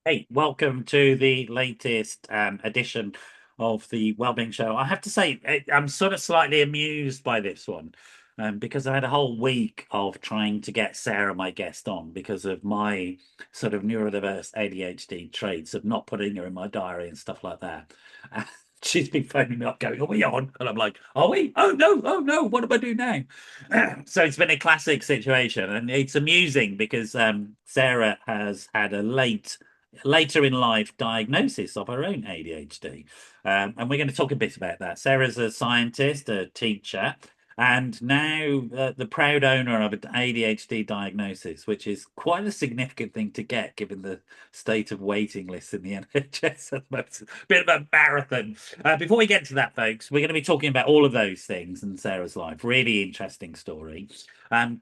Hey, welcome to the latest edition of the Wellbeing Show. I have to say, I'm sort of slightly amused by this one because I had a whole week of trying to get Sarah, my guest, on because of my sort of neurodiverse ADHD traits of not putting her in my diary and stuff like that. And she's been phoning me up going, "Are we on?" And I'm like, "Are we? Oh no, what do I do now?" So it's been a classic situation, and it's amusing because Sarah has had a later in life diagnosis of her own ADHD. And we're going to talk a bit about that. Sarah's a scientist, a teacher, and now the proud owner of an ADHD diagnosis, which is quite a significant thing to get given the state of waiting lists in the NHS at the moment. It's a bit of a marathon. Before we get to that, folks, we're going to be talking about all of those things in Sarah's life. Really interesting story.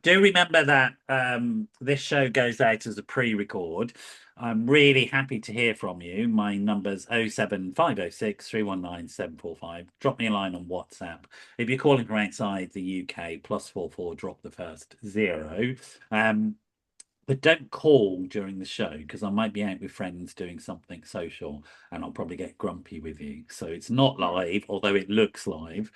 Do remember that this show goes out as a pre-record. I'm really happy to hear from you. My number's 07506 319 745. Drop me a line on WhatsApp. If you're calling from outside the UK, +44, drop the first zero. But don't call during the show because I might be out with friends doing something social and I'll probably get grumpy with you. So it's not live, although it looks live.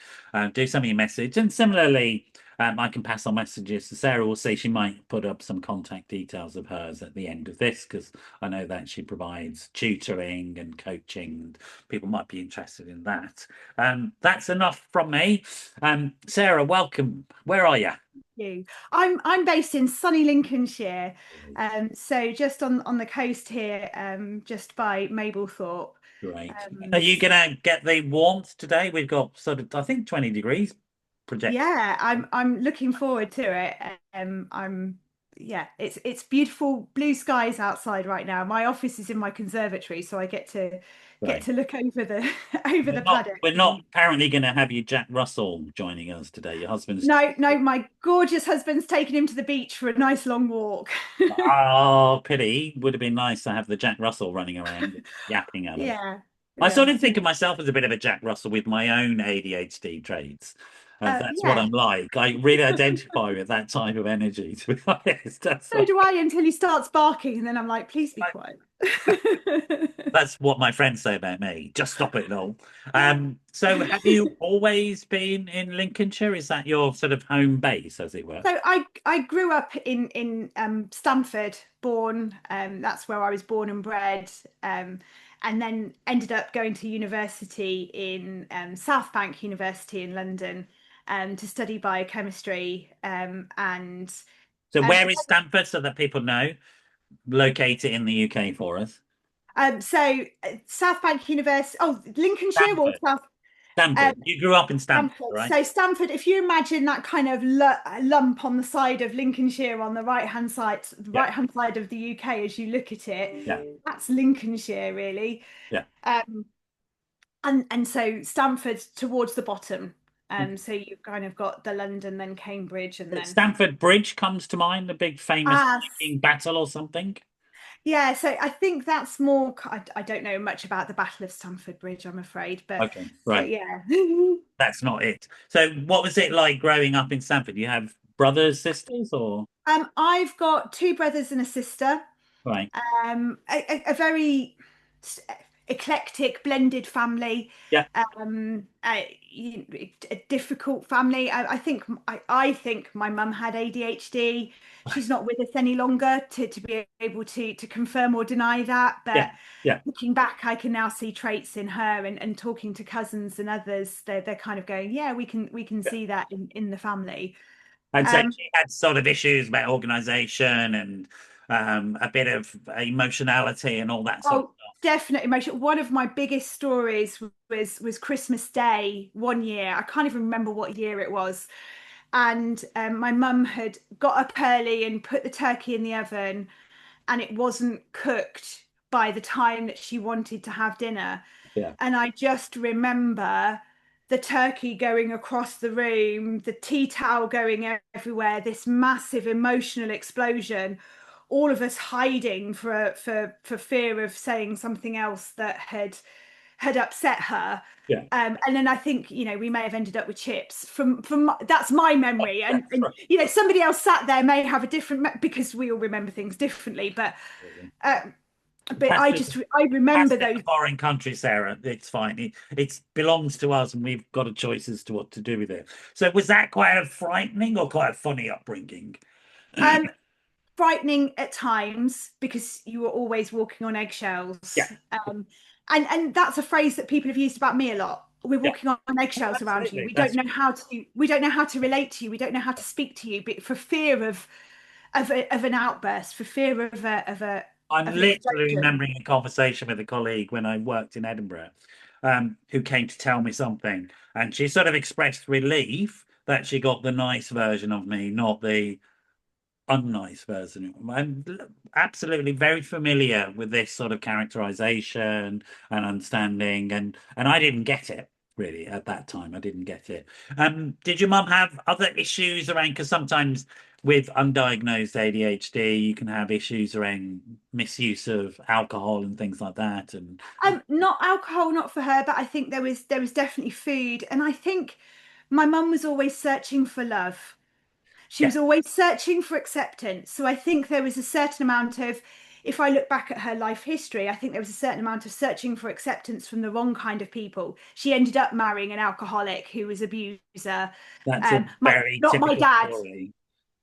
Do send me a message. And similarly, I can pass on messages to Sarah. We'll see. She might put up some contact details of hers at the end of this because I know that she provides tutoring and coaching. And people might be interested in that. That's enough from me. Sarah, welcome. Where are you? You. I'm based in sunny Lincolnshire, so just on the coast here, just by Mablethorpe. Great. Are Um, you so gonna get the warmth today? We've got sort of, I think, 20 degrees projected. yeah, I'm looking forward to it. I'm yeah, it's beautiful blue skies outside right now. My office is in my conservatory, so I get Right. to look over the over We're the not paddock. we're not apparently gonna have you Jack Russell joining us today. Your husband's No, my gorgeous husband's taken him to the beach for a nice long walk. oh pity. Would have been nice to have the Jack Russell running around yapping at us. Yeah, I sort yeah. of think of myself as a bit of a Jack Russell with my own ADHD traits. That's what Yeah. I'm like. I really identify with that type of energy, to be honest. So do I until he starts barking, and then I'm like, please be quiet. That's what my friends say about me. Just stop it, Noel. So have you always been in Lincolnshire? Is that your sort of home base, as it were? So I grew up in Stamford, born. That's where I was born and bred. And then ended up going to university in South Bank University in London to study biochemistry. And So um, where is Stamford so that people know? Locate it in the UK for us. South Bank University. Oh, Lincolnshire or Stamford. South. Um, Stamford. You grew up in Stamford, Stamford. right? So Stamford, if you imagine that kind of lump on the side of Lincolnshire on the Yeah, right hand side of the UK as you look at yeah, it, that's Lincolnshire really. yeah. Um, and so Stamford's towards the bottom. So you've kind of got the London, then Cambridge, and then Stamford Bridge comes to mind, the big famous ah, battle or something. yeah. So I think that's more. I don't know much about the Battle of Stamford Bridge, I'm afraid, Okay, but right. yeah. That's not it. So what was it like growing up in Stamford? You have brothers, sisters, or I've got two brothers and a sister. right? A very eclectic, blended family. Yeah. A difficult family. I think my mum had ADHD. She's not with us any longer to be able to confirm or deny that. Yeah, But yeah, looking back, I can now see traits in her and talking to cousins and others. They're kind of going, yeah, we can yeah. see that in the family. And so Um, she had sort of issues about organization and a bit of emotionality and all that sort of Oh, definitely emotional. One of my biggest stories was Christmas Day one year. I can't even remember what year it was. And my mum had got up early and put the turkey in the oven, and it wasn't cooked by the time that she wanted to have dinner. stuff. Yeah. And I just remember the turkey going across the room, the tea towel going everywhere, this massive emotional explosion, all of us hiding for fear of saying something else that had upset her. Yeah. And then I think, we may have ended up with chips from that's my memory. And Right. somebody else sat there may have a different because we all remember things differently. But uh, But I Has remember been those. a foreign country, Sarah. It's fine. It belongs to us, and we've got a choice as to what to do with it. So, was that quite a frightening or quite a funny upbringing? Um, Frightening at times because you were always walking on eggshells. Yeah, And that's a phrase that people have used about me a lot. We're yeah, walking on no, eggshells around you. absolutely. That's We don't know how to relate to you. We don't know how to speak to you, but for fear of an outburst, for fear I'm of an literally explosion. remembering a conversation with a colleague when I worked in Edinburgh, who came to tell me something, and she sort of expressed relief that she got the nice version of me, not the unnice version. I'm absolutely very familiar with this sort of characterization and understanding, and I didn't get it really at that time. I didn't get it. Did your mum have other issues around? Because sometimes with undiagnosed ADHD, you can have issues around misuse of alcohol and things like that. And Not alcohol, not for her, but I think there was definitely food, and I think my mum was always searching for love. She yeah, was always searching for acceptance. So I think there was a certain amount of, if I look back at her life history, I think there was a certain amount of searching for acceptance from the wrong kind of people. She ended up marrying an alcoholic who was abuser. that's a My very not my typical dad. story.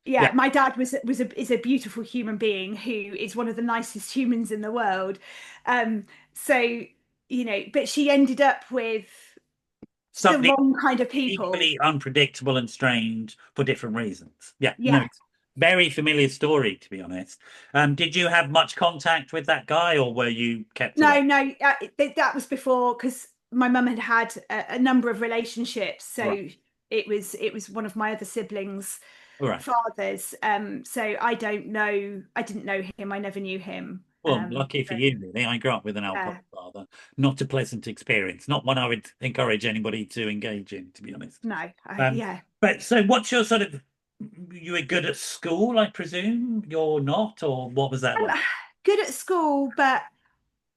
Yeah. Yeah, my dad is a beautiful human being who is one of the nicest humans in the world. So but she ended up with the Somebody wrong kind of people. equally unpredictable and strange for different reasons. Yeah, no, Yeah. it's very familiar story, to be honest. Did you have much contact with that guy, or were you kept away? No, that was before because my mum had had a number of relationships. Right, So it was one of my other siblings' all right. fathers. So I didn't know him. I never knew him. Well, lucky for So, you, really. I grew up with an yeah, alcoholic father. Not a pleasant experience. Not one I would encourage anybody to engage in, to be honest. no, Um, yeah. but so, what's your sort of? You were good at school, I presume. You're not, or what was that like? I'm good at school, but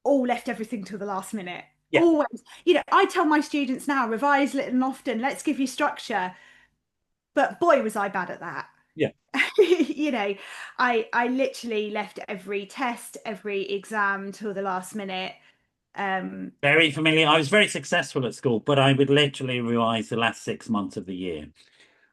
all left everything till the last minute. Yeah, Always, I tell my students now, revise little and often. Let's give you structure. But boy, was I bad at that. yeah. you know, I literally left every test, every exam till the last minute. Um, Very familiar. I was very successful at school, but I would literally revise the last 6 months of the year.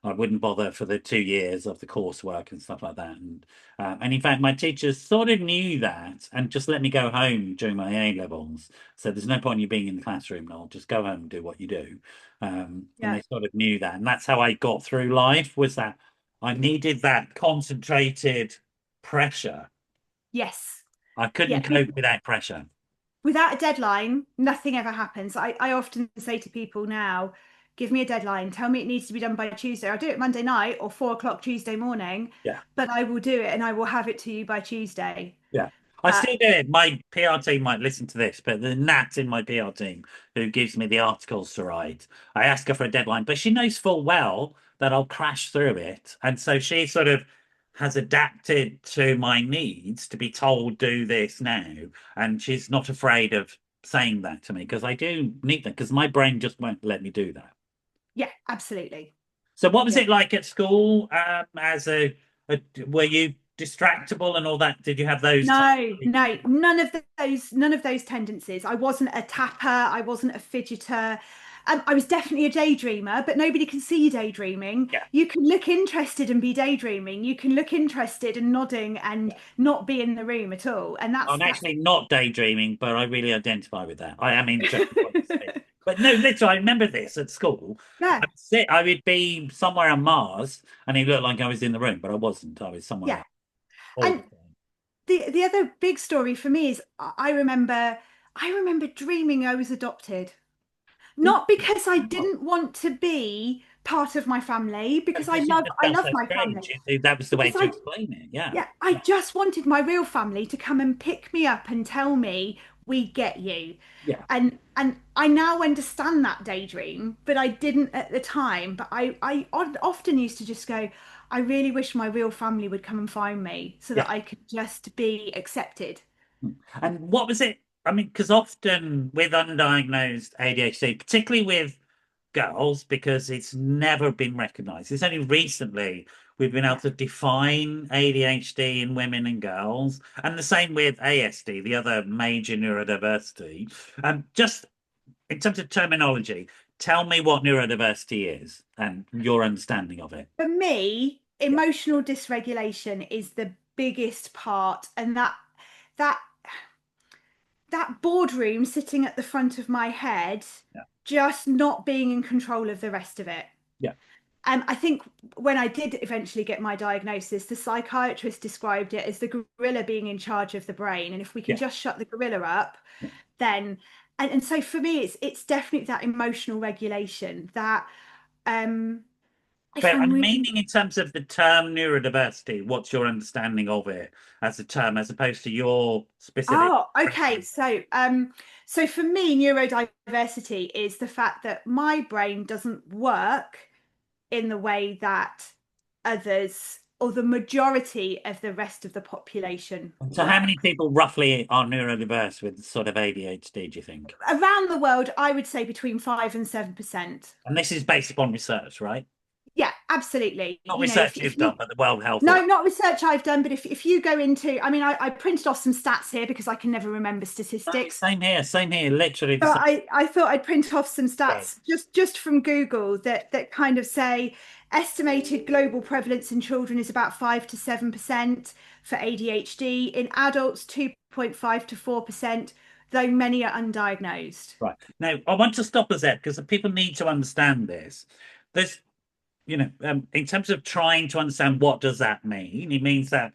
I wouldn't bother for the 2 years of the coursework and stuff like that. And in fact, my teachers sort of knew that and just let me go home during my A levels. So there's no point in you being in the classroom, Noel. Just go home and do what you do. And yeah, they sort of knew that, and that's how I got through life. Was that I needed that concentrated pressure. yes, I yeah. couldn't cope without pressure. Without a deadline, nothing ever happens. I often say to people now, give me a deadline. Tell me it needs to be done by Tuesday. I'll do it Monday night or 4 o'clock Tuesday morning, Yeah. but I will do it and I will have it to you by Tuesday. Yeah. I Uh, still do it. My PR team might listen to this, but the Nat in my PR team who gives me the articles to write, I ask her for a deadline, but she knows full well that I'll crash through it. And so she sort of has adapted to my needs to be told, do this now. And she's not afraid of saying that to me because I do need that because my brain just won't let me do that. yeah, absolutely. So what was Yeah. it like at school as were you distractible and all that? Did you have those type No, of no, none of those tendencies. I wasn't a tapper. I wasn't a fidgeter. I was definitely a daydreamer, but nobody can see you daydreaming. yeah. You can look interested and be daydreaming. You can look interested and nodding and not be in the room at all. And I'm that's actually not daydreaming, but I really identify with that. I am interested by what you say. But no, literally, I remember this at school. yeah, I would be somewhere on Mars, and it looked like I was in the room, but I wasn't. I was somewhere yeah. else all the And time. the other big story for me is I remember dreaming I was adopted. Did Not because I you? didn't want to be part of my family, because Because you just I felt love so my family. strange. That was the way Because to explain it. Yeah. yeah, I Yeah. just wanted my real family to come and pick me up and tell me we get you. Yeah. And I now understand that daydream, but I didn't at the time. But often used to just go, I really wish my real family would come and find me so Yeah. that I could just be accepted. And what was it? I mean, because often with undiagnosed ADHD, particularly with girls, because it's never been recognized. It's only recently We've been able to define ADHD in women and girls, and the same with ASD, the other major neurodiversity. Just in terms of terminology, tell me what neurodiversity is and your understanding of it. For me, Yeah, emotional dysregulation is the biggest part, and that that boardroom sitting at the front of my head, yeah, just not being in control of the rest of it. yeah, I think when I did eventually get my diagnosis, the psychiatrist described it as the gorilla being in charge of the brain. And if we can yeah. just shut the gorilla up, Yeah. then and so for me it's definitely that emotional regulation that um if But I'm I'm really meaning in terms of the term neurodiversity, what's your understanding of it as a term, as opposed to your specific oh okay preference? so for me neurodiversity is the fact that my brain doesn't work in the way that others or the majority of the rest of the population So how work. many people roughly are neurodiverse with sort of ADHD, do you think? Around the world, I would say between 5 and 7%. And this is based upon research, right? Yeah, absolutely. Not You know, research if you've you done, but the World Health no, Organization. not research I've done, but if you go into, I mean, I printed off some stats here because I can never remember No, statistics. same here, literally the So same. I thought I'd print off some Yeah. stats just from Google that kind of say estimated global prevalence in children is about 5 to 7% for ADHD. In adults, 2.5 to 4%, though many are undiagnosed. Right. Now, I want to stop us there because people need to understand this. There's, in terms of trying to understand what does that mean, it means that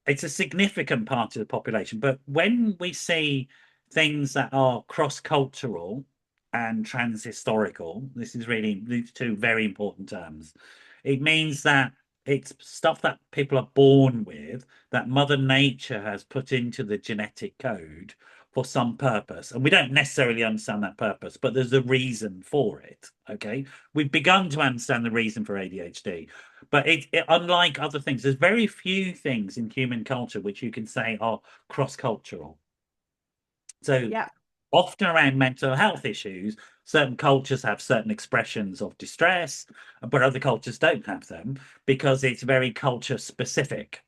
it's a significant part of the population. But when we see things that are cross-cultural and trans-historical, this is really these two very important terms. It means that it's stuff that people are born with, that Mother Nature has put into the genetic code for some purpose. And we don't necessarily understand that purpose, but there's a reason for it. Okay. We've begun to understand the reason for ADHD. But unlike other things, there's very few things in human culture which you can say are cross-cultural. So Yeah, often around mental health issues, certain cultures have certain expressions of distress, but other cultures don't have them because it's very culture specific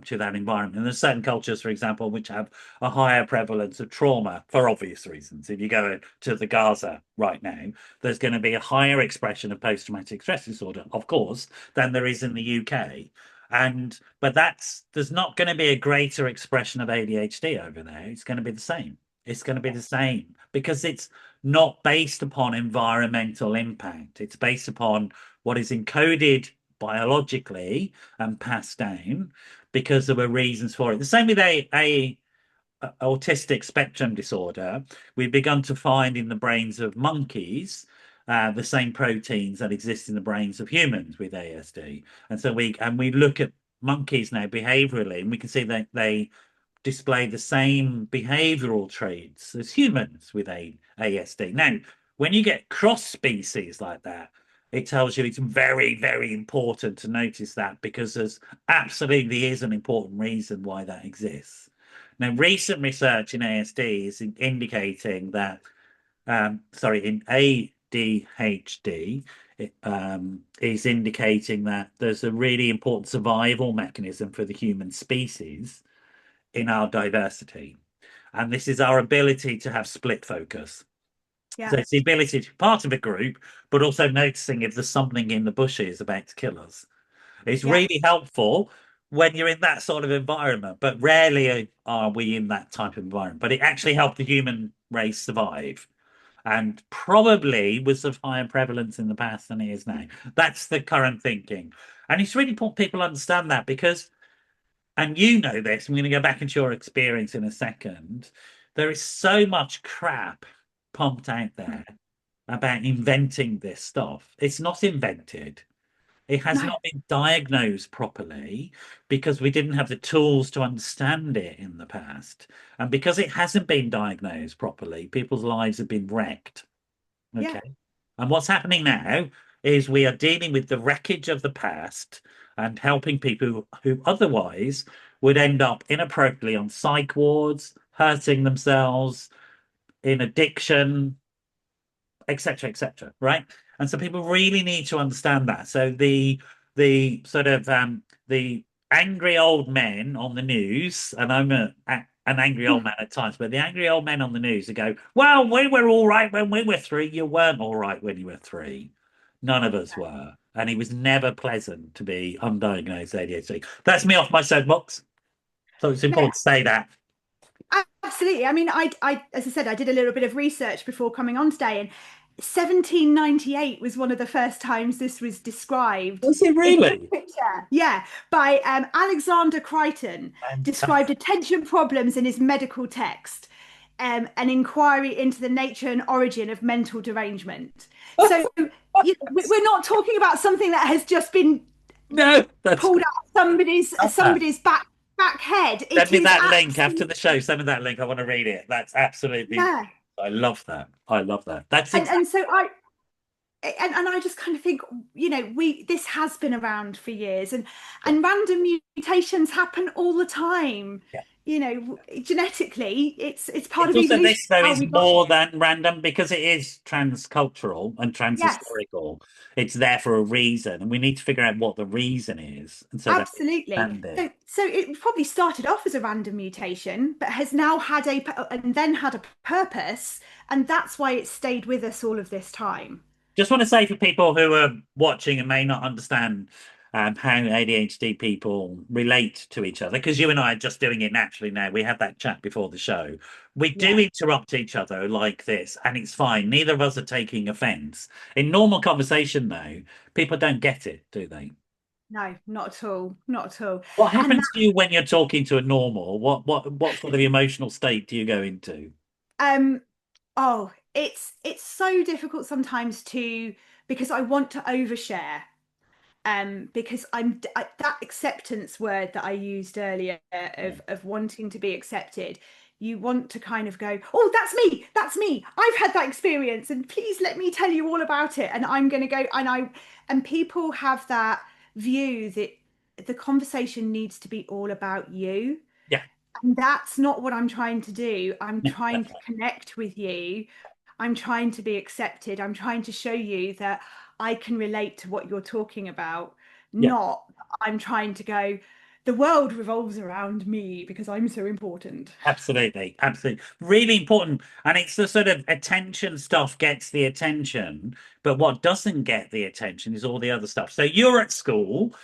to that environment. And there's certain cultures, for example, which have a higher prevalence of trauma for obvious reasons. If you go to the Gaza right now, there's going to be a higher expression of post-traumatic stress disorder, of course, than there is in the UK. And but there's not going to be a greater expression of ADHD over there. It's going to be the same. It's going to be the same because it's not based upon environmental impact. It's based upon what is encoded biologically and passed down because there were reasons for it. The same with a autistic spectrum disorder. We've begun to find in the brains of monkeys the same proteins that exist in the brains of humans with ASD. And so we look at monkeys now behaviorally, and we can see that they display the same behavioral traits as humans with ASD. Now, when you get cross species like that, it tells you it's very, very important to notice that because there's absolutely is an important reason why that exists. Now, recent research in ASD is indicating that, in ADHD, is indicating that there's a really important survival mechanism for the human species in our diversity. And this is our ability to have split focus. yeah, So it's the ability to be part of a group, but also noticing if there's something in the bushes about to kill us. It's yeah, really helpful when you're in that sort of environment, but rarely are we in that type of environment. But it actually helped the human race survive and probably was of higher prevalence in the past than it is now. That's the current thinking. And it's really important people understand that because and you know this, I'm going to go back into your experience in a second. There is so much crap pumped out there about inventing this stuff. It's not invented. It has no, not been diagnosed properly because we didn't have the tools to understand it in the past. And because it hasn't been diagnosed properly, people's lives have been wrecked. yeah, Okay. And what's happening now is we are dealing with the wreckage of the past and helping people who otherwise would end up inappropriately on psych wards, hurting themselves, in addiction, etc., etc. Right? And so people really need to understand that. So the the sort of the angry old men on the news, and an angry old man at times, but the angry old men on the news who go, "Well, we were all right when we were three. You weren't all right when you were three. None of us were." And he was never pleasant to be undiagnosed ADHD. That's me off my soapbox. So it's No, important to say that. absolutely. I mean, as I said, I did a little bit of research before coming on today, and 1798 was one of the first times this was described Was it in really? literature. Yeah, by Alexander Crichton, described Fantastic. attention problems in his medical text, an inquiry into the nature and origin of mental derangement. So we're not talking about something that has just been No, that's pulled out of love that. somebody's back head. Send It me is that link after absolutely, the show. Send me that link. I want to read it. That's absolutely. yeah. I love that. I love that. That's And exactly. so and I just kind of think, we this has been around for years, Yeah. and random mutations happen all the time. Yeah. Genetically, it's part It's of also evolution, this though how is we got more here. than random because it is transcultural and Yes, transhistorical. It's there for a reason, and we need to figure out what the reason is, and so that we absolutely. understand it. So it probably started off as a random mutation, but has now had and then had a purpose, and that's why it stayed with us all of this time. Just want to say for people who are watching and may not understand how ADHD people relate to each other, because you and I are just doing it naturally now. We had that chat before the show. We do Yeah. interrupt each other like this, and it's fine. Neither of us are taking offense. In normal conversation, though, people don't get it, do they? No, not at all. Not at all. What And happens to you when you're talking to a normal? What sort of emotional state do you go into? Um, oh, it's so difficult sometimes to because I want to overshare. Because that acceptance word that I used earlier Yeah, of wanting to be accepted, you want to kind of go, oh, that's me, I've had that experience, and please let me tell you all about it. And I'm going to go, and people have that view that the conversation needs to be all about you. yeah, And that's not what I'm trying to do. I'm yeah, trying that's to right. connect with you. I'm trying to be accepted. I'm trying to show you that I can relate to what you're talking about. Yeah. Not I'm trying to go, the world revolves around me because I'm so important. Absolutely, absolutely. Really important. And it's the sort of attention stuff gets the attention, but what doesn't get the attention is all the other stuff. So you're at school,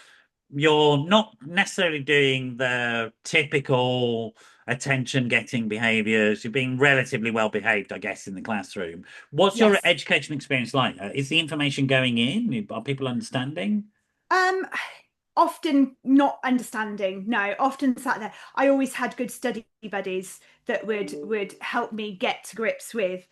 you're not necessarily doing the typical attention getting behaviors. You're being relatively well behaved, I guess, in the classroom. What's your Yes. education experience like? Is the information going in? Are people understanding? Um, Often not understanding. No, often sat there. I always had good study buddies that would help me get to grips with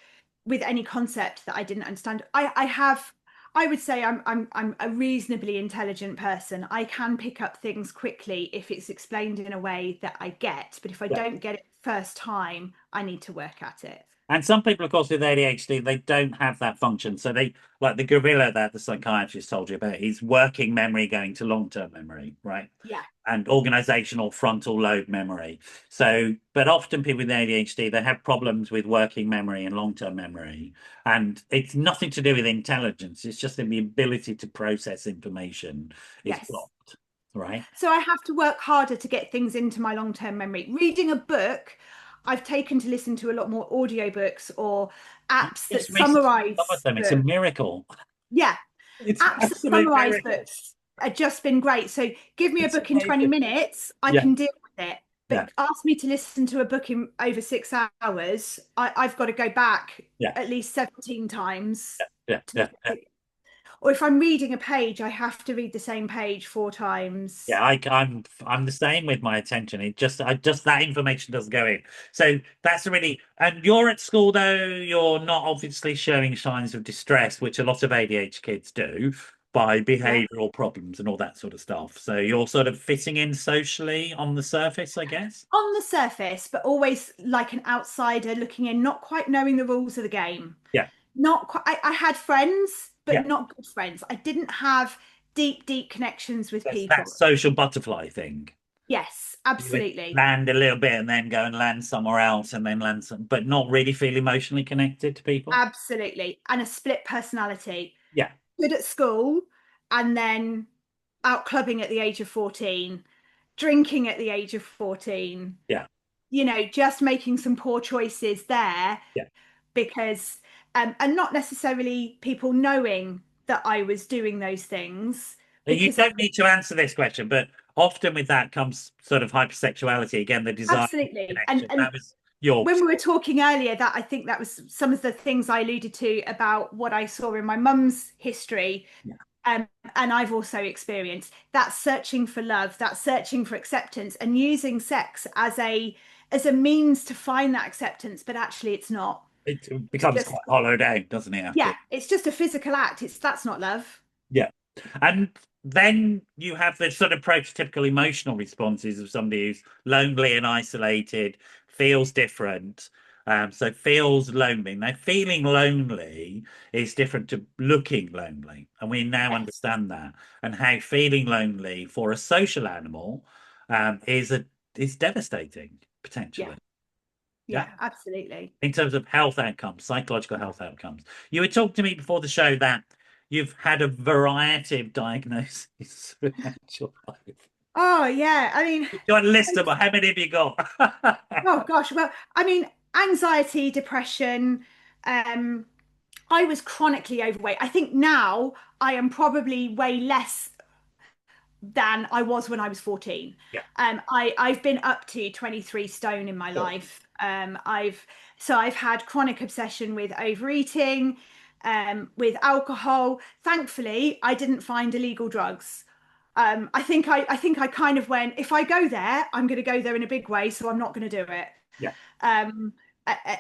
any concept that I didn't understand. I would say I'm a reasonably intelligent person. I can pick up things quickly if it's explained in a way that I get, but if I Yeah. don't get it first time, I need to work at it. And some people, of course, with ADHD, they don't have that function. So they, like the gorilla that the psychiatrist told you about, is working memory going to long-term memory, right? Yeah. And organizational frontal lobe memory. So, but often people with ADHD, they have problems with working memory and long-term memory. And it's nothing to do with intelligence. It's just that the ability to process information is Yes. blocked, right? So I have to work harder to get things into my long-term memory. Reading a book, I've taken to listen to a lot more audiobooks or I apps that just recently discovered summarize them. It's a books. miracle. Yeah, It's an apps that absolute summarize miracle. books have just been great. So give me a It's book in 20 amazing. minutes, I Yeah, can deal with it. yeah, But ask me to listen to a book in over 6 hours, I've got to go back yeah, at least 17 times yeah, to, yeah. or if I'm reading a page, I have to read the same page 4 times. Yeah, I'm the same with my attention. It just I just that information doesn't go in. So that's really and you're at school though, you're not obviously showing signs of distress, which a lot of ADHD kids do by Yeah. behavioral problems and all that sort of stuff. So you're sort of fitting in socially on the surface, I guess. On the surface, but always like an outsider looking in, not quite knowing the rules of the game. Yeah, Not quite, I had friends, but yeah. not good friends. I didn't have deep connections with That's that people. social butterfly thing. Yes, You would absolutely. land a little bit and then go and land somewhere else and then land some, but not really feel emotionally connected to people. Absolutely. And a split personality. Yeah. Good at school and then out clubbing at the age of 14, drinking at the age of 14, Yeah. just making some poor choices there Yeah. because, and not necessarily people knowing that I was doing those things You because I don't need to answer this question, but often with that comes sort of hypersexuality again, the desire for absolutely. And connection. That was your. when we were talking earlier, that I think that was some of the things I alluded to about what I saw in my mum's history. Yeah. Um, and I've also experienced that searching for love, that searching for acceptance, and using sex as a means to find that acceptance, but actually it's not. It It's becomes just quite hollowed out, doesn't it? yeah, After. it's just a physical act. That's not love. Yeah. And then you have the sort of prototypical emotional responses of somebody who's lonely and isolated, feels different. So feels lonely. Now, feeling lonely is different to looking lonely. And we now Yes. understand that. And how feeling lonely for a social animal is devastating, Yeah. potentially. Yeah. Yeah, absolutely. In terms of health outcomes, psychological health outcomes. You were talking to me before the show that you've had a variety of diagnoses throughout your life. Oh yeah. I mean, Do you want to list them, or how many have you got? oh gosh. Well, I mean, anxiety, depression. Um, I was chronically overweight. I think now I am probably way less than I was when I was 14. Yeah, I've been up to 23 stone in my sure. life. I've had chronic obsession with overeating, with alcohol. Thankfully, I didn't find illegal drugs. I think I kind of went, if I go there, I'm going to go there in a big way, so I'm not going to do it. Yeah. Um,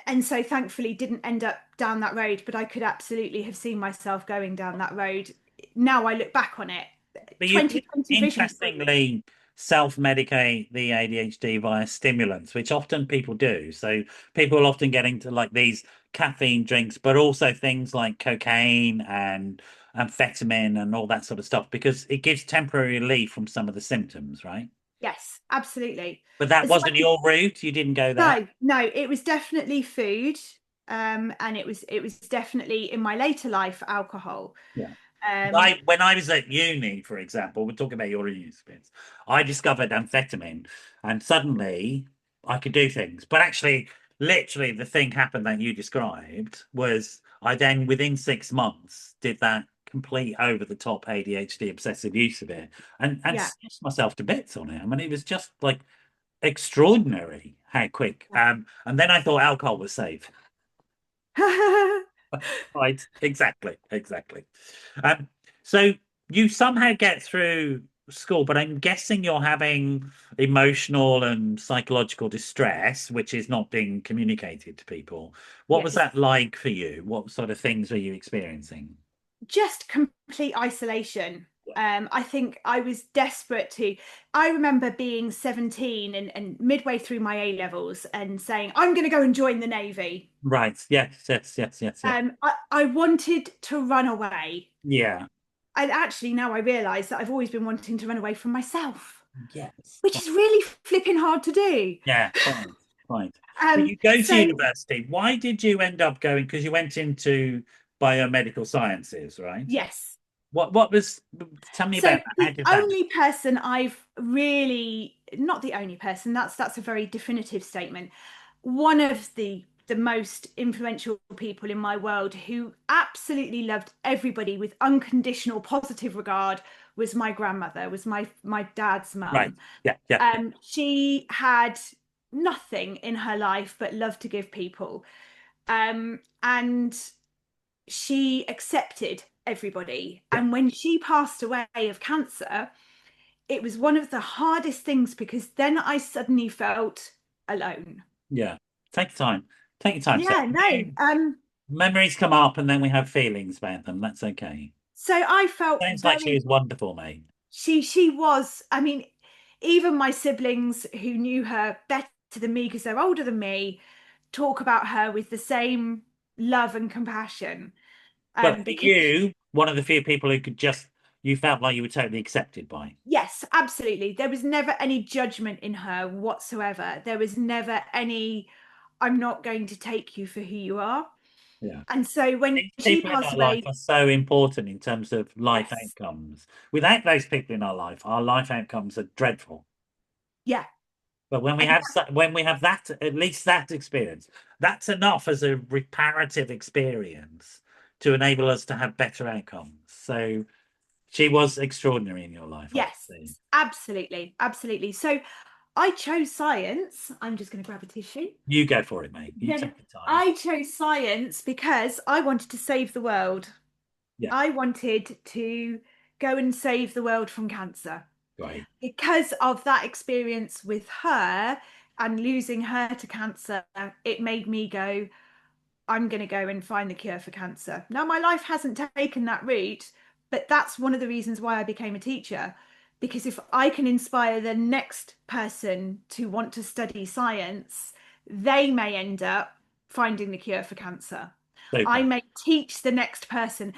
and so thankfully didn't end up down that road, but I could absolutely have seen myself going down that road. Now I look back on it, But you did 2020 vision's brilliant. interestingly self-medicate the ADHD via stimulants, which often people do. So people will often get into like these caffeine drinks, but also things like cocaine and amphetamine and all that sort of stuff because it gives temporary relief from some of the symptoms, right? Yes, absolutely. But that So wasn't your route. You didn't go there. no, no, it was definitely food, and it was definitely in my later life alcohol. Yeah. Um, When I was at uni, for example, we're talking about your uni experience, I discovered amphetamine and suddenly I could do things. But actually, literally, the thing happened that you described was I then, within 6 months, did that complete over the top ADHD obsessive use of it and yeah, smashed myself to bits on it. I mean, it was just like extraordinary how quick. And then I thought alcohol was safe. yeah. Right, exactly, exactly. Um, so you somehow get through school, but I'm guessing you're having emotional and psychological distress, which is not being communicated to people. What was Yes. that like for you? What sort of things were you experiencing? Just complete isolation. Yeah. I think I was desperate to. I remember being 17 and midway through my A levels and saying, I'm going to go and join the Navy. Right. Yes, yes, yes, yes, yes. I wanted to run away. Yeah. And actually, now I realize that I've always been wanting to run away from myself, Yes. which is really flipping hard to do. Yeah, fine, fine. But you go to So university. Why did you end up going? Because you went into biomedical sciences, right? yes. What was, tell me So about that. How the did that? only person I've really, not the only person, that's a very definitive statement. One of the most influential people in my world who absolutely loved everybody with unconditional positive regard was my grandmother, was my dad's Right. mum. Yeah, yeah, yeah. She had nothing in her life but love to give people. And she accepted everybody. Yeah, And when she passed away of cancer, it was one of the hardest things because then I suddenly felt alone. yeah. Take your time. Take your time, Sarah. Yeah, no. Memories come up and then we have feelings about them. That's okay. So I felt Sounds like she very was wonderful, mate. she was, I mean, even my siblings who knew her better than me because they're older than me talk about her with the same love and compassion. But for Because you, one of the few people who could just, you felt like you were totally accepted by. yes, absolutely. There was never any judgment in her whatsoever. There was never any, I'm not going to take you for who you are. Yeah. And so when These she people in passed our life away, are so important in terms of life yes, outcomes. Without those people in our life outcomes are dreadful. yeah, But when we and have when we have that, at least that experience, that's enough as a reparative experience to enable us to have better outcomes. So she was extraordinary in your life, I can yes, see. absolutely, absolutely. So I chose science. I'm just going to grab a tissue. You go for it, mate. You No, no. take the time. I chose science because I wanted to save the world. Yeah, I wanted to go and save the world from cancer. great. Because of that experience with her and losing her to cancer, it made me go, I'm going to go and find the cure for cancer. Now, my life hasn't taken that route, but that's one of the reasons why I became a teacher. Because if I can inspire the next person to want to study science, they may end up finding the cure for cancer. I Super. may teach the next person.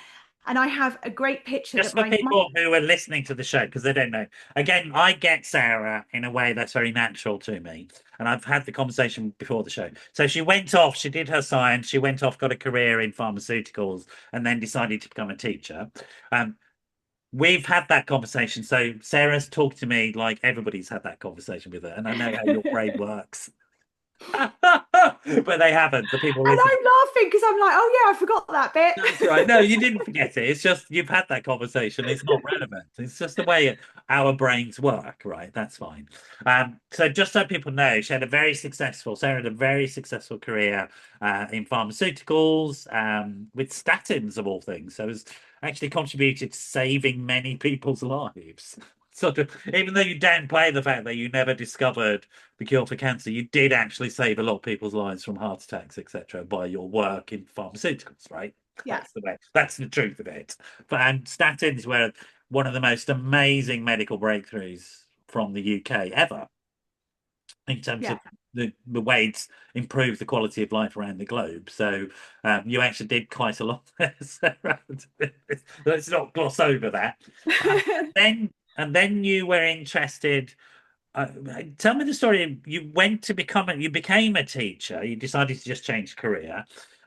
And I have a great picture Just that for my mum, people who are listening to the show, because they don't know, again, I get Sarah in a way that's very natural to me. And I've had the conversation before the show. So she went off, she did her science, she went off, got a career in pharmaceuticals, and then decided to become a teacher. Um, we've had that conversation. So Sarah's talked to me like everybody's had that conversation with her, and I know how your brain works. But they haven't. The people and listening. I'm laughing because I'm like, oh yeah, I forgot that That's right. No, bit. you didn't forget it. It's just you've had that conversation. It's not relevant. It's just the way our brains work, right? That's fine. So just so people know, she had a very successful, Sarah had a very successful career in pharmaceuticals, with statins of all things. So it's actually contributed to saving many people's lives. Sort of, even though you downplay the fact that you never discovered the cure for cancer, you did actually save a lot of people's lives from heart attacks, etc., by your work in pharmaceuticals, right? Yeah, That's the way. That's the truth of it. But and statins were one of the most amazing medical breakthroughs from the UK ever in terms yeah. of the way it's improved the quality of life around the globe. So you actually did quite a lot there, Sarah. Let's not gloss over that. Um, and then you were interested. Tell me the story. You went to you became a teacher. You decided to just change career,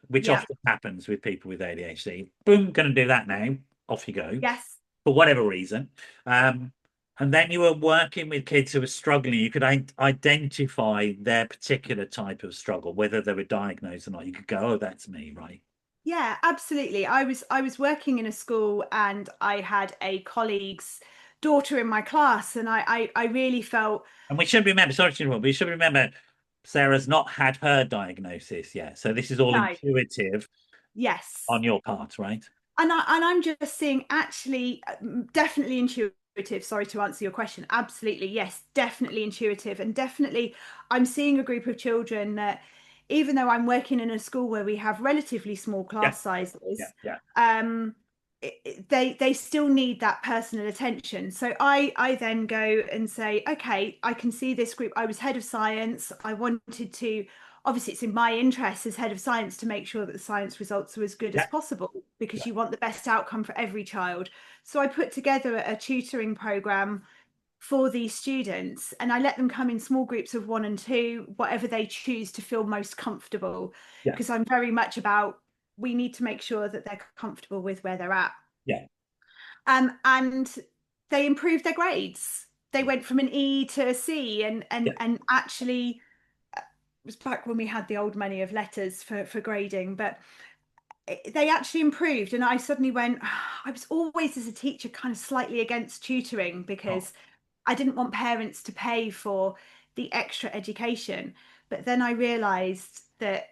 which Yeah, often happens with people with ADHD. Boom, going to do that now. Off you go yes. for whatever reason. Um, and then you were working with kids who were struggling. You could identify their particular type of struggle, whether they were diagnosed or not. You could go, "Oh, that's me," right? Yeah, absolutely. I was working in a school and I had a colleague's daughter in my class and I really felt And we should remember, sorry to interrupt, we should remember Sarah's not had her diagnosis yet. So this is all no, intuitive yes. on your part, right? And I'm just seeing actually definitely intuitive. Sorry to answer your question. Absolutely, yes, definitely intuitive. And definitely I'm seeing a group of children that even though I'm working in a school where we have relatively small Yeah, class yeah, sizes, yeah, um, they still need that personal attention. So I then go and say, okay, I can see this group. I was head of science. I wanted to, obviously it's in my interest as head of science to make sure that the science results are as good as yeah, possible yeah, because you want the best outcome for every child. So I put together a tutoring program for these students and I let them come in small groups of one and two, whatever they choose to feel most comfortable, yeah, because I'm very much about we need to make sure that they're comfortable with where they're at. yeah, And they improved their grades. They went from an E to a C, and yeah, actually, it was back when we had the old money of letters for grading, but they actually improved. And I suddenly went, I was always as a teacher kind of slightly against tutoring oh, because I didn't want parents to pay for the extra education. But then I realized that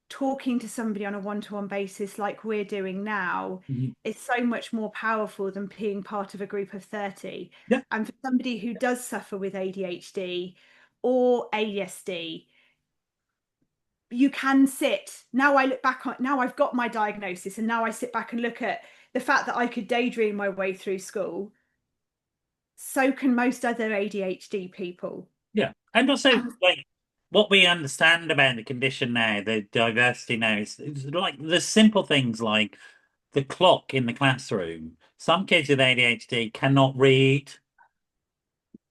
talking to somebody on a one-to-one basis like we're doing now mhm, is so much more powerful than being part of a group of 30. yeah, And for somebody who does suffer with ADHD or ASD, you can sit. Now I look back on, now I've got my diagnosis, and now I sit back and look at the fact that I could daydream my way through school. So can most other ADHD people. yeah. And also, And like, what we understand about the condition now, the diversity now, is like the simple things like the clock in the classroom. Some kids with ADHD cannot read,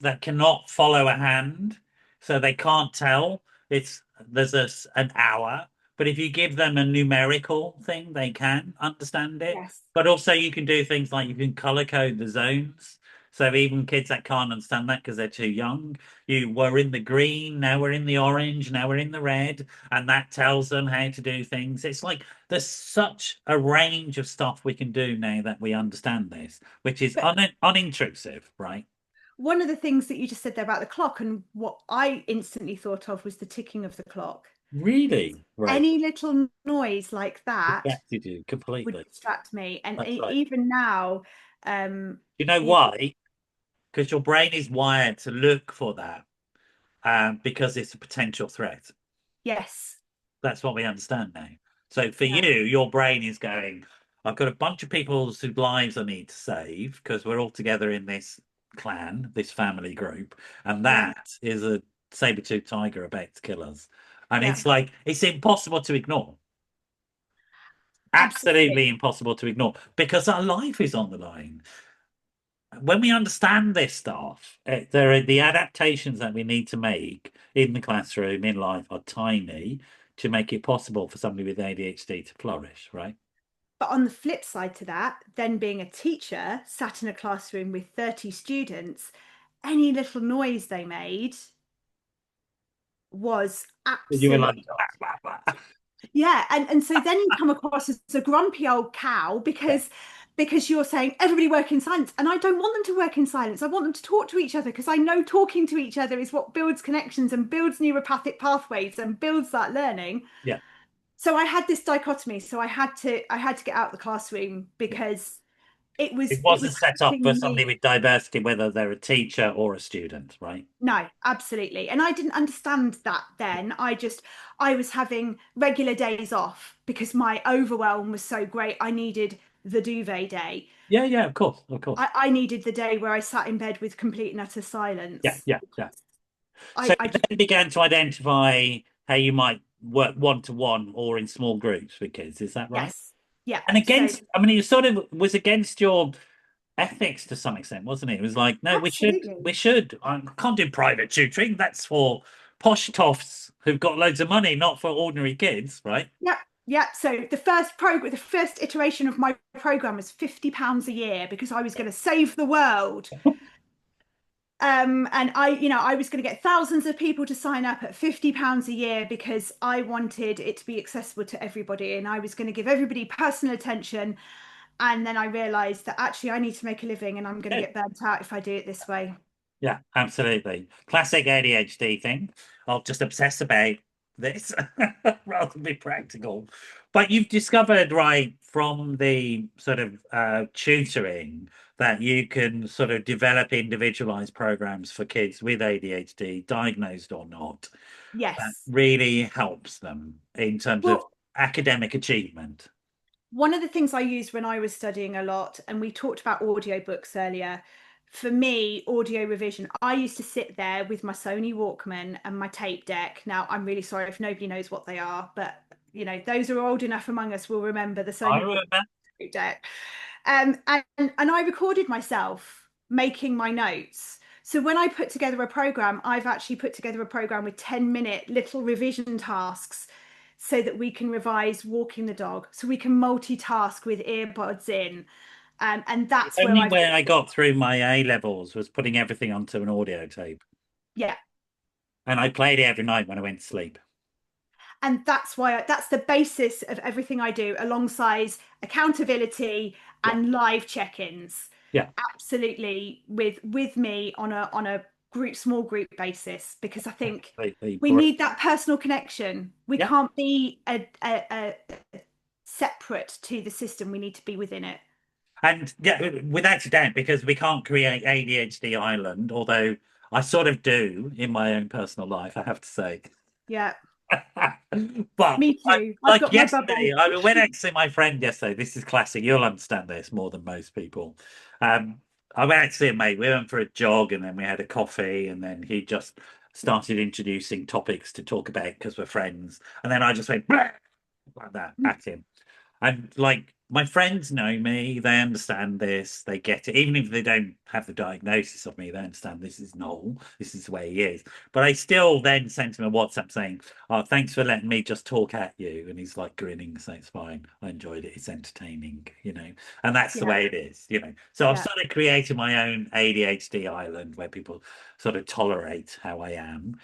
that cannot follow a hand, so they can't tell it's an hour, But if you give them a numerical thing, they can understand it. Yes. But also you can do things like you can color code the zones. So even kids that can't understand that because they're too young, you were in the green, now we're in the orange, now we're in the red, and that tells them how to do things. It's like there's such a range of stuff we can do now that we understand this, which is But unintrusive, right? one of the things that you just said there about the clock, and what I instantly thought of was the ticking of the clock. Because Really? Right. any little noise like that Distracted you would completely. distract me. And That's right. even now, um, You know you, why? Because your brain is wired to look for that, because it's a potential threat. yes, That's what we understand now. So for yeah, you, your brain is going, I've got a bunch of people whose lives I need to save because we're all together in this clan, this family group, and yeah, that is a saber-toothed tiger about to kill us. And yeah, it's like, it's impossible to ignore. absolutely. Absolutely impossible to ignore because our life is on the line. When we understand this stuff, there are the adaptations that we need to make in the classroom, in life, are tiny to make it possible for somebody with ADHD to flourish, right? But on the flip side to that, then being a teacher sat in a classroom with 30 students, any little noise they made was You were like, absolutely, blah, blah, blah. yeah. And so then you come across as a grumpy old cow Yeah, because you're saying everybody work in silence. And I don't want them to work in silence. I want them to talk to each other because I know talking to each other is what builds connections and builds neuropathic pathways and builds that learning. yeah, So I had this dichotomy. So I had to get out of the classroom yeah. because It it was wasn't set up for hurting somebody me. with diversity, whether they're a teacher or a student, right? No, absolutely. And I didn't understand that then. I was having regular days off because my overwhelm was so great. I needed the duvet day. Yeah, yeah, of course, of course. I needed the day where I sat in bed with complete and utter Yeah, silence. yeah, yeah. So I you just, then began to identify how you might work one to one or in small groups with kids. Is that right? yes. Yeah. And So against, I mean, it sort of was against your ethics to some extent, wasn't it? It was like, no, we absolutely. should. I can't do private tutoring. That's for posh toffs who've got loads of money, not for ordinary kids, right? Yeah. Yeah. So the first iteration of my program was £50 a year because I was going to save the world. And I was going to get thousands of people to sign up at £50 a year because I wanted it to be accessible to everybody and I was going to give everybody personal attention. And then I realized that actually I need to make a living and I'm going to Yeah, get burnt out if I do it this way. yeah, absolutely. Classic ADHD thing. I'll just obsess about this rather than be practical. But you've discovered, right, from the sort of tutoring that you can sort of develop individualized programs for kids with ADHD, diagnosed or not, that Yes. really helps them in terms of Well, academic achievement. one of the things I used when I was studying a lot, and we talked about audiobooks earlier, for me, audio revision, I used to sit there with my Sony Walkman and my tape deck. Now, I'm really sorry if nobody knows what they are, but those who are old enough among us will remember the I Sony Walkman remember. tape deck. And I recorded myself making my notes. So when I put together a program, I've actually put together a program with 10-minute little revision tasks so that we can revise walking the dog, so we can multitask with earbuds in. And The that's where only I've, way I got through my A levels was putting everything onto an audio tape. yeah. And I played it every night when I went to sleep. And that's the basis of everything I do, alongside accountability Yeah, and live check-ins. yeah, Absolutely, with me on a small group basis, because I think completely. we need that personal connection. We Yeah. can't be a separate to the system. We need to be within it. And yeah, without a doubt, because we can't create ADHD Island, although I sort of do in my own personal life, I have to say. Yeah, But me too. I've like got my yesterday, bubble. I went out to see my friend yesterday. This is classic. You'll understand this more than most people. Um, I went out to see him, mate. We went for a jog and then we had a coffee, and then he just started introducing topics to talk about because we're friends. And then I just went "Bleh," like that at him. And like my friends know me, they understand this, they get it. Even if they don't have the diagnosis of me, they understand this is Noel, this is the way he is. But I still then sent him a WhatsApp saying, "Oh, thanks for letting me just talk at you." And he's like grinning, saying, "It's fine. I enjoyed it. It's entertaining, you know." And that's the Yeah, way it is, you know. So I've yeah. sort of created my own ADHD island where people sort of tolerate how I am.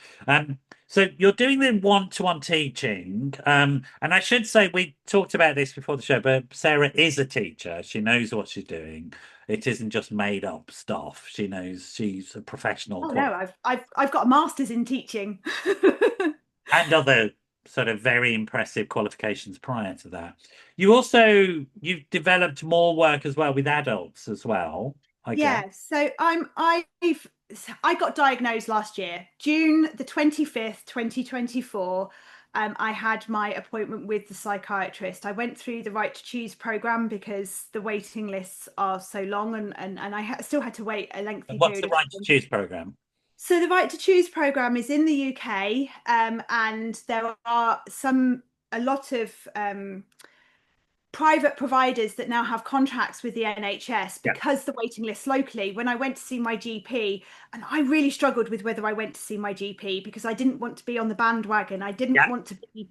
So you're doing the one-to-one teaching, and I should say we talked about this before the show, but Sarah is a teacher. She knows what she's doing. It isn't just made up stuff. She knows she's a professional Oh no, I've got a master's in teaching. and other sort of very impressive qualifications prior to that. You've developed more work as well with adults as well, I guess. Yeah, so I got diagnosed last year, June the 25th, 2024. I had my appointment with the psychiatrist. I went through the Right to Choose program because the waiting lists are so long, and still had to wait a And lengthy what's period the of Right to time. Choose program? So the Right to Choose program is in the UK, and there are a lot of private providers that now have contracts with the NHS Yeah, because the waiting lists locally. When I went to see my GP, and I really struggled with whether I went to see my GP because I didn't want to be on the bandwagon. I didn't yeah, want to be,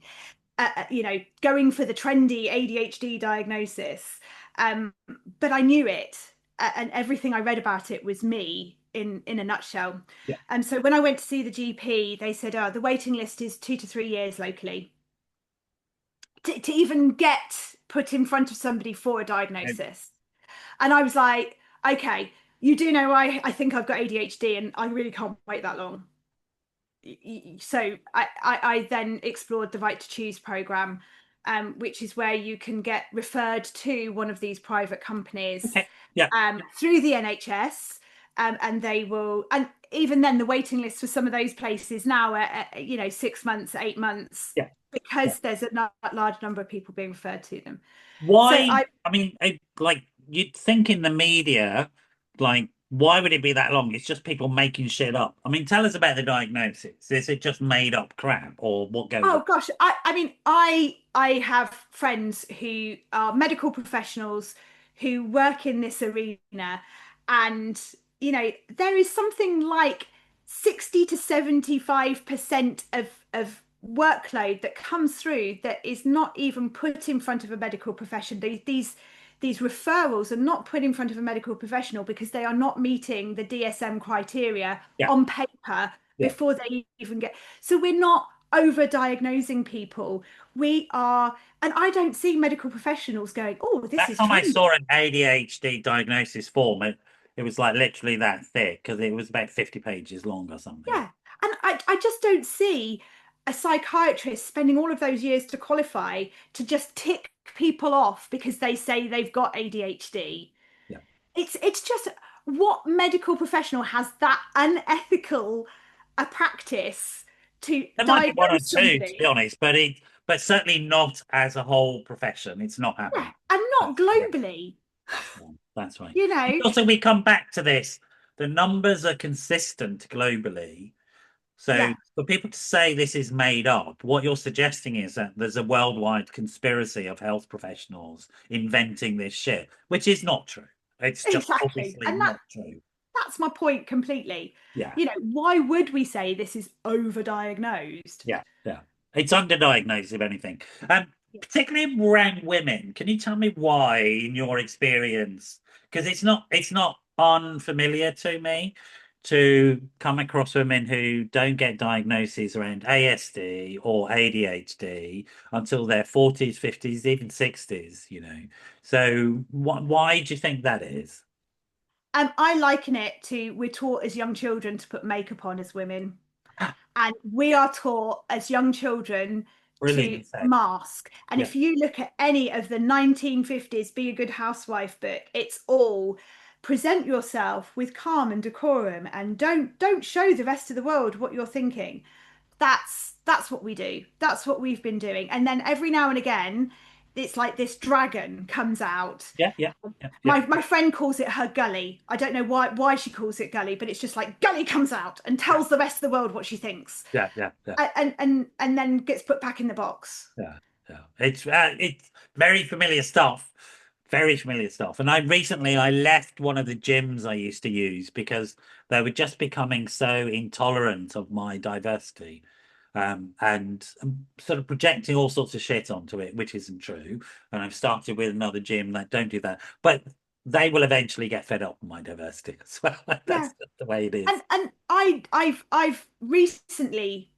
going for the trendy ADHD diagnosis. Um, but I knew it, and everything I read about it was me in a nutshell. yeah. And so when I went to see the GP, they said, "Oh, the waiting list is 2 to 3 years locally." To even get put in front of somebody for a diagnosis. And I was like, okay, you do know I think I've got ADHD and I really can't wait that long. So I then explored the Right to Choose program, which is where you can get referred to one of these private companies Okay. Yeah, through the NHS, and they will. And even then, the waiting list for some of those places now are 6 months, 8 months, yeah, yeah. because there's a large number of people being referred to them. So Why? I I mean, like you'd think in the media, like why would it be that long? It's just people making shit up. I mean, tell us about the diagnosis. Is it just made up crap, or what goes on? Oh gosh, I mean, I have friends who are medical professionals who work in this arena, and there is something like 60 to 75% of workload that comes through that is not even put in front of a medical profession. These referrals are not put in front of a medical professional because they are not meeting the DSM criteria Yeah, on paper yeah. before they even get. So we're not over diagnosing people. We are, and I don't see medical professionals going, "Oh, this Last is time I trendy." saw an ADHD diagnosis form, it was like literally that thick because it was about 50 pages long or something. Yeah. And I just don't see a psychiatrist spending all of those years to qualify to just tick people off because they say they've got ADHD. Yeah. It's just, what medical professional has that unethical a practice to There might be one or diagnose two, to be somebody? honest, but certainly not as a whole profession. It's not Yeah, happening. and not That's correct. globally. That's right. That's right. You know, Also, we come back to this. The numbers are consistent globally. So yeah, for people to say this is made up, what you're suggesting is that there's a worldwide conspiracy of health professionals inventing this shit, which is not true. It's just exactly. obviously And not true. that's my point completely. Yeah, Why would we say this is overdiagnosed? yeah, yeah. It's underdiagnosed, if anything. Particularly around women. Can you tell me why, in your experience? Because it's not unfamiliar to me to come across women who don't get diagnoses around ASD or ADHD until their 40s, 50s, even 60s, you know. So why do you think that is? I liken it to, we're taught as young children to put makeup on as women. And we Yeah, are taught as young children to brilliant said. mask. And Yeah, if you look at any of the 1950s Be a Good Housewife book, it's all present yourself with calm and decorum, and don't show the rest of the world what you're thinking. That's what we do. That's what we've been doing. And then every now and again, it's like this dragon comes out. yeah, yeah, yeah, yeah, My friend calls it her gully. I don't know why she calls it gully, but it's just like gully comes out and yeah, tells the rest of the world what she thinks, yeah, yeah, yeah. and then gets put back in the box. Yeah, yeah. It's very familiar stuff. very familiar stuff. And I left one of the gyms I used to use because they were just becoming so intolerant of my diversity. And sort of projecting all sorts of shit onto it, which isn't true. And I've started with another gym that don't do that. But they will eventually get fed up with my diversity as well. Yeah. That's just the way it is. And I've recently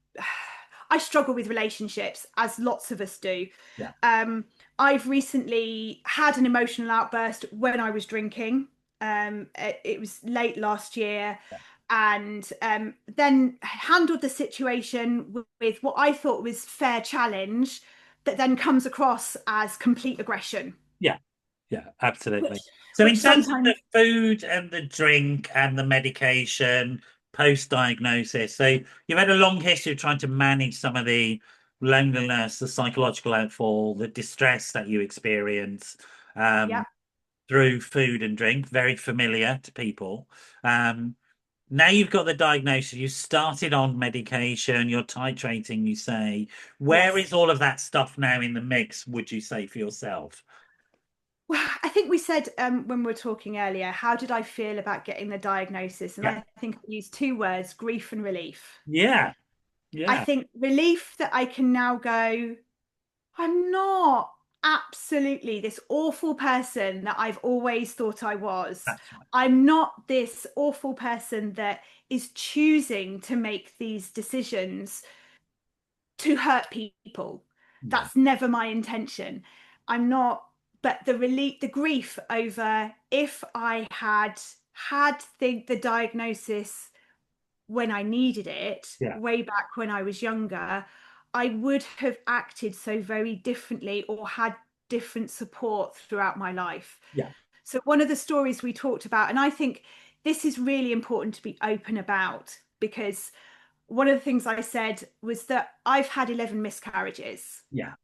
I struggle with relationships, as lots of us do. Yeah. I've recently had an emotional outburst when I was drinking. It was late last year, and then handled the situation with what I thought was fair challenge, that then comes across as complete aggression. Yeah. Yeah, Which, absolutely. So which in terms of the sometimes, food and the drink and the medication post-diagnosis, so you've had a long history of trying to manage some of the loneliness, the psychological outfall, the distress that you experience yeah, um, through food and drink, very familiar to people. Um, Now you've got the diagnosis, you started on medication, you're titrating, you say. Where yes. is all of that stuff now in the mix, would you say, for yourself? Well, I think we said when we were talking earlier, how did I feel about getting the diagnosis? And Yeah. I think I used two words, grief and relief. Yeah. I Yeah. think relief that I can now go, I'm not absolutely this awful person that I've always thought I was. That's right. I'm not this awful person that is choosing to make these decisions to hurt people. Yeah. That's never my intention. I'm not, but the relief, the grief over, if I had the diagnosis when I needed it, Yeah. way back when I was younger, I would have acted so very differently or had different support throughout my life. Yeah. So, one of the stories we talked about, and I think this is really important to be open about, because one of the things I said was that I've had 11 miscarriages. Yeah.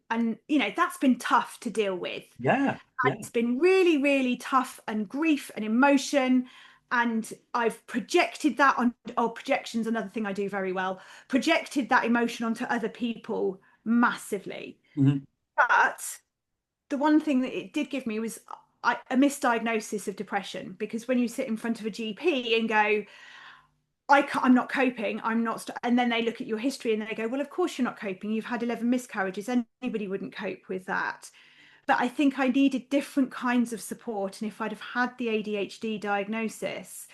And, you know, that's been tough to deal with. Yeah. And Yeah. it's been really, really tough, and grief and emotion. And I've projected that on, oh, projection's another thing I do very well, projected that emotion onto other people massively. Mhm. But the one thing that it did give me was a misdiagnosis of depression, because when you sit in front of a GP and go, I'm not coping, and then they look at your history and they go, well, of course you're not coping. You've had 11 miscarriages. Anybody wouldn't cope with that. But I think I needed different kinds of support. And if I'd have had the ADHD diagnosis,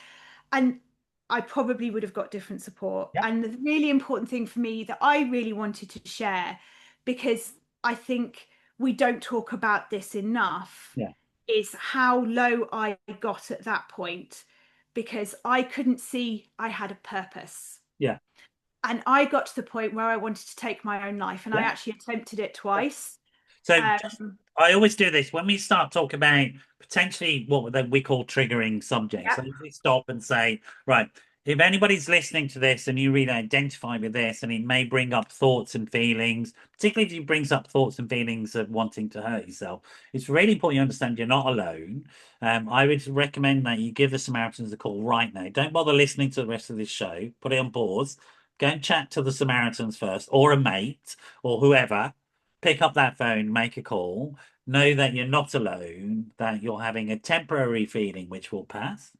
and I probably would have got different support. Yeah. And the really important thing for me that I really wanted to share, because I think we don't talk about this enough, Yeah. is how low I got at that point, because I couldn't see I had a purpose. Yeah. And I got to the point where I wanted to take my own life, and I Yeah. actually attempted it twice. So just, Um, I always do this when we start talking about potentially what we call triggering subjects. yeah, I usually stop and say, right, if anybody's listening to this and you really identify with this, and it may bring up thoughts and feelings, particularly if it brings up thoughts and feelings of wanting to hurt yourself, it's really important you understand you're not alone. I would recommend that you give the Samaritans a call right now. Don't bother listening to the rest of this show. Put it on pause. Go and chat to the Samaritans first, or a mate, or whoever. Pick up that phone, make a call, know that you're not alone, that you're having a temporary feeling which will pass,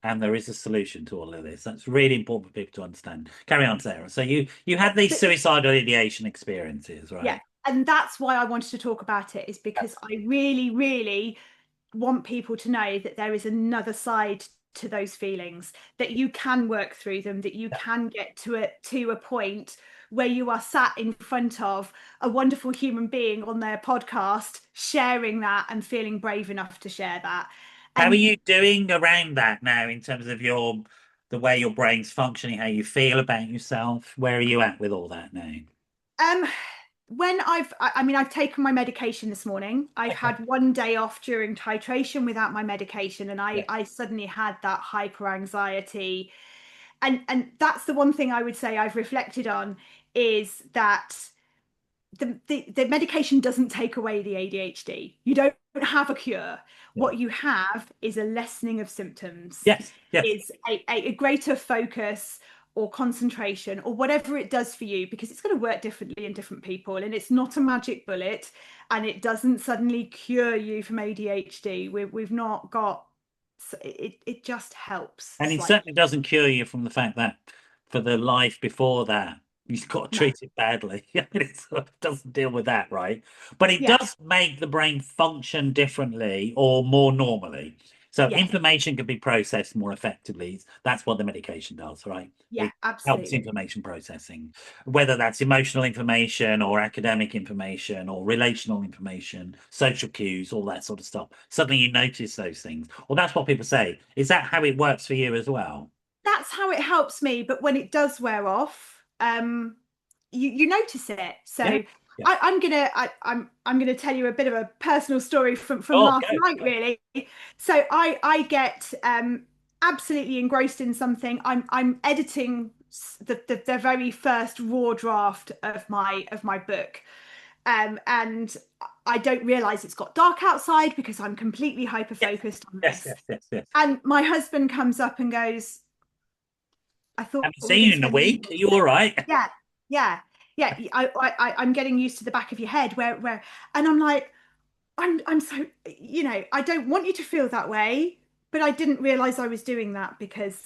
and there is a solution to all of this. That's really important for people to understand. Carry on, Sarah. So you had these but suicidal ideation experiences, yeah, right? and that's why I wanted to talk about it, is because I really, really want people to know that there is another side to those feelings, that you can work through them, that you Yeah. can get to a point where you are sat in front of a wonderful human being on their podcast, sharing that and feeling brave enough to share that. How are And you doing around that now in terms of the way your brain's functioning, how you feel about yourself? Where are you at with all that now? um when I mean, I've taken my medication this morning. I've Okay. had one day off during titration without my medication, and Yeah. I suddenly had that hyper anxiety. And that's the one thing I would say I've reflected on, is that the medication doesn't take away the ADHD. You don't have a cure. Yeah. What you have is a lessening of symptoms, Yes. Yes. is a greater focus or concentration or whatever it does for you, because it's going to work differently in different people, and it's not a magic bullet, and it doesn't suddenly cure you from ADHD. We've not got it just helps And it slightly. certainly doesn't cure you from the fact that for the life before that, you've got to No. treat it badly. It sort of doesn't deal with that, right? But it Yeah. does make the brain function differently or more normally. So Yes. information can be processed more effectively. That's what the medication does, right? Yeah, It helps absolutely. information processing, whether that's emotional information or academic information or relational information, social cues, all that sort of stuff. Suddenly you notice those things. Well, that's what people say. Is that how it works for you as well? That's how it helps me, but when it does wear off, you notice it. So Yeah. Yeah. I'm gonna tell you a bit of a personal story from Oh, last night, go. really. So I get absolutely engrossed in something. I'm editing the very first raw draft of my book, and I don't realize it's got dark outside because I'm completely hyper Yes. focused on Yes. this. Yes. Yes. Yes. And my husband comes up and goes, I thought Haven't we seen you didn't in a spend week. any. Are you all right? Yeah, yeah, yeah. I'm getting used to the back of your head and I'm like, I'm so, I don't want you to feel that way, but I didn't realize I was doing that because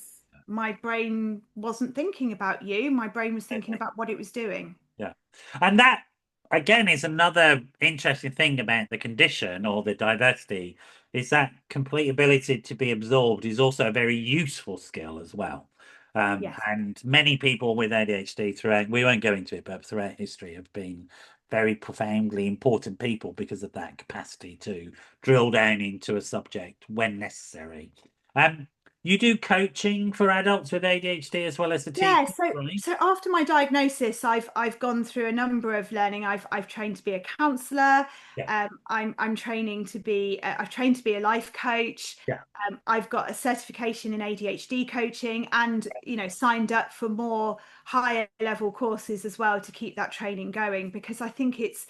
my brain wasn't thinking about you. My brain was thinking about what it was doing. Yeah. And that, again, is another interesting thing about the condition or the diversity, is that complete ability to be absorbed is also a very useful skill as well. Yes. And many people with ADHD throughout, we won't go into it, but throughout history have been very profoundly important people because of that capacity to drill down into a subject when necessary. Um, you do coaching for adults with ADHD as well as the Yeah, teaching, right? so after my diagnosis, I've gone through a number of learning. I've trained to be a counselor. Yeah. I'm training to be I've trained to be a life coach. Yeah. I've got a certification in ADHD coaching, and signed up for more higher level courses as well to keep that training going, because I think it's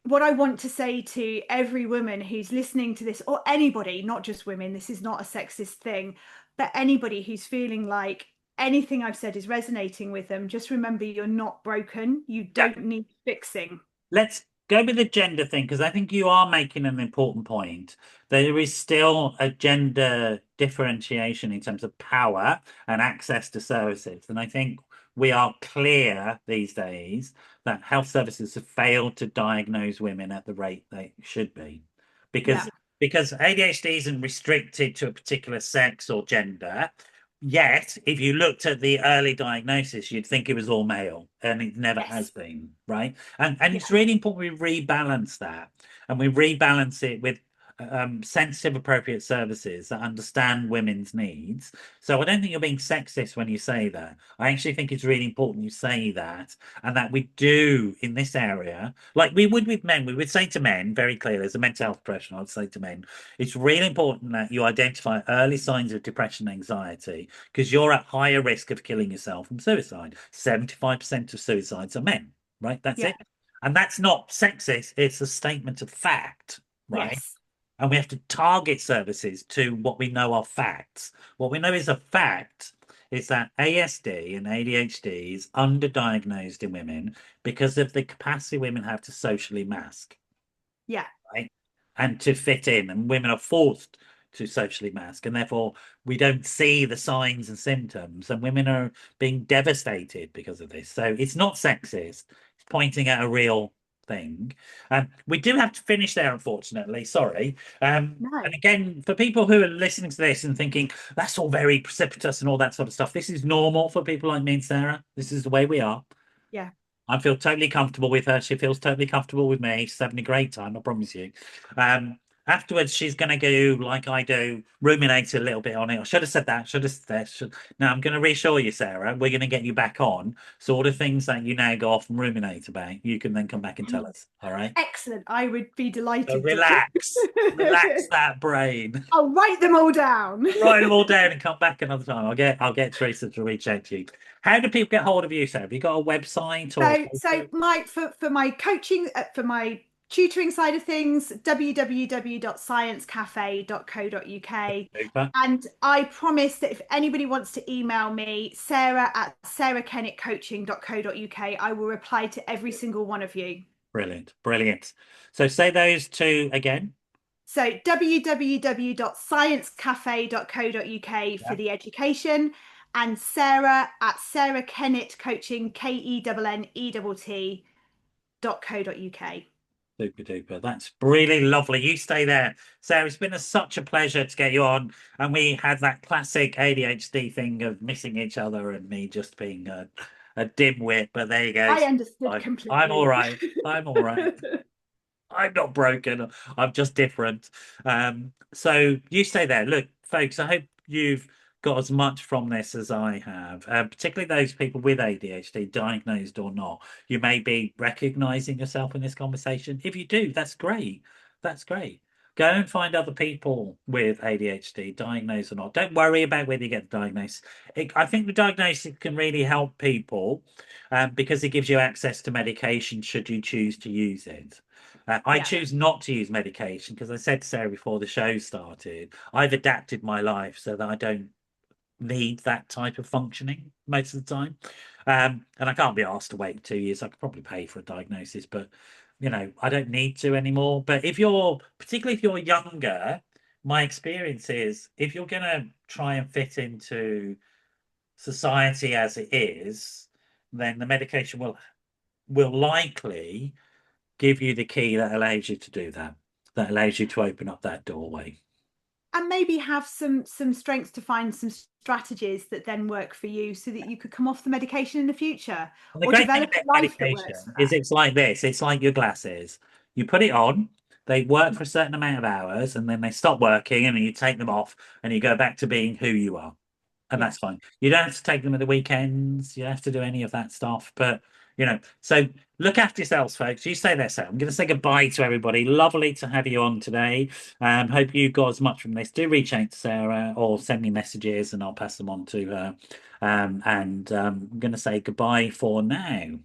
what I want to say to every woman who's listening to this, or anybody, not just women, this is not a sexist thing, but anybody who's feeling like anything I've said is resonating with them, just remember you're not broken. You Yeah. don't need fixing. Let's go with the gender thing because I think you are making an important point. There is still a gender differentiation in terms of power and access to services. And I think we are clear these days that health services have failed to diagnose women at the rate they should be. Yeah, Because because ADHD isn't restricted to a particular sex or gender. Yet, if you looked at the early diagnosis, you'd think it was all male, and it never has yes, been, right? And yeah, it's really important we rebalance that, and we rebalance it with sensitive, appropriate services that understand women's needs. So I don't think you're being sexist when you say that. I actually think it's really important you say that, and that we do in this area, like we would with men, we would say to men very clearly, as a mental health professional, I'd say to men, it's really important that you identify early signs of depression and anxiety because you're at higher risk of killing yourself from suicide. 75% of suicides are men, right? That's yeah, it. And that's not sexist, it's a statement of fact, right? yes, And we have to target services to what we know are facts. What we know is a fact is that ASD and ADHD is underdiagnosed in women because of the capacity women have to socially mask, yeah, right? And to fit in, and women are forced to socially mask, and therefore we don't see the signs and symptoms, and women are being devastated because of this. So it's not sexist, it's pointing at a real thing. We do have to finish there, unfortunately. Sorry. And no, again, for people who are listening to this and thinking that's all very precipitous and all that sort of stuff, this is normal for people like me and Sarah. This is the way we are. yeah. I feel totally comfortable with her. She feels totally comfortable with me. She's having a great time, I promise you. Um, Afterwards, she's going to go like I do, ruminate a little bit on it. I should have said that. Should have said that. Now, I'm going to reassure you, Sarah, we're going to get you back on. So all the things that you now go off and ruminate about, you can then come back and tell us. All right? Excellent. I would be So delighted to. relax that brain. I'll write them all down. Write them all down and come back another time. I'll get Teresa to reach out to you. How do people get hold of you, Sarah? Have you got a website or So my for my coaching, for my tutoring side of things, www.sciencecafe.co.uk. Super. And I promise that if anybody wants to email me, Sarah at sarahkennettcoaching.co.uk, I will reply to every single one of you. Brilliant. Brilliant. So say those two again. So www.sciencecafe.co.uk for Yeah. the education, and Sarah at Sarah Kennett Coaching, KENNETT.co.uk. Super duper. That's really lovely. You stay there. Sarah, it's been such a pleasure to get you on. And we had that classic ADHD thing of missing each other and me just being a dimwit. But there you go. I understood I'm all completely. right. I'm all right. I'm not broken. I'm just different. So you stay there. Look, folks, I hope you've got as much from this as I have, particularly those people with ADHD, diagnosed or not. You may be recognizing yourself in this conversation. If you do, that's great. That's great. Go and find other people with ADHD, diagnosed or not. Don't worry about whether you get diagnosed. I think the diagnosis can really help people because it gives you access to medication should you choose to use it. I Yeah. choose not to use medication because I said to Sarah before the show started, I've adapted my life so that I don't need that type of functioning most of the time. And I can't be asked to wait 2 years. I could probably pay for a diagnosis, but I don't need to anymore. But particularly if you're younger, my experience is if you're going to try and fit into society as it is, then the medication will likely give you the key that allows you to do that, that allows you to open up that doorway. And maybe have some strengths to find some strategies that then work for you so that you could come off the medication in the future And the or great thing develop about a life that works medication for is that. it's like this. It's like your glasses. You put it on, they work for a certain amount of hours, and then they stop working, and then you take them off, and you go back to being who you are. And Yeah. that's fine. You don't have to take them at the weekends. You don't have to do any of that stuff. But so look after yourselves, folks. You stay there, Sam. I'm going to say goodbye to everybody. Lovely to have you on today. Hope you got as much from this. Do reach out to Sarah or send me messages, and I'll pass them on to her. And I'm going to say goodbye for now.